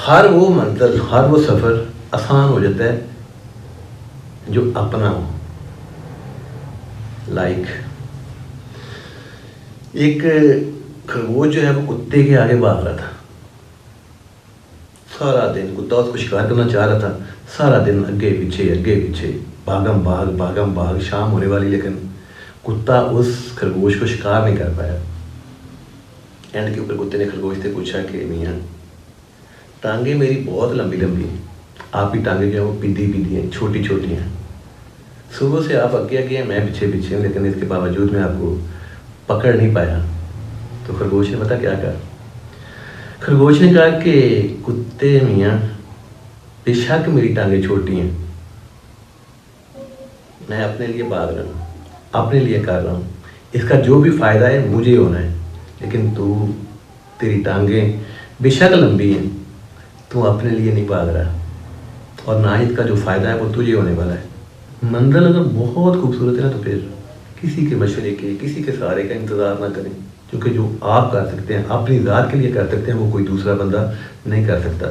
ہر وہ منزل، ہر وہ سفر آسان ہو جاتا ہے جو اپنا ہو. لائک ایک خرگوش جو ہے وہ کتے کے آگے بھاگ رہا تھا سارا دن. کتا اس کو شکار کرنا چاہ رہا تھا، سارا دن اگے پیچھے بھاگم بھاگ. شام ہونے والی لیکن کتا اس خرگوش کو شکار نہیں کر پایا. اینڈ کے اوپر کتے نے خرگوش سے پوچھا کہ میاں ٹانگیں میری بہت لمبی ہیں، آپ کی ٹانگیں جو ہیں وہ پیدھی ہیں، چھوٹی ہیں. صبح سے آپ آگے ہیں، میں پیچھے ہوں، لیکن اس کے باوجود میں آپ کو پکڑ نہیں پایا. تو خرگوش نے پتا کیا کہا؟ خرگوش نے کہا کہ کتے میاں بے شک میری ٹانگیں چھوٹی ہیں، میں اپنے لیے بھاگ رہا ہوں، اپنے لیے کر رہا ہوں، اس کا جو بھی فائدہ ہے مجھے ہونا ہے. لیکن تیری ٹانگیں بے شک لمبی ہیں، تو اپنے لیے نہیں بھاگ رہا، اور نہ اس کا جو فائدہ ہے وہ تجھے ہونے والا ہے. منزل اگر بہت خوبصورت ہے نا تو پھر کسی کے مشورے کے، کسی کے سہارے کا انتظار نہ کریں، کیونکہ جو آپ کر سکتے ہیں، اپنی ذات کے لیے کر سکتے ہیں، وہ کوئی دوسرا بندہ نہیں کر سکتا.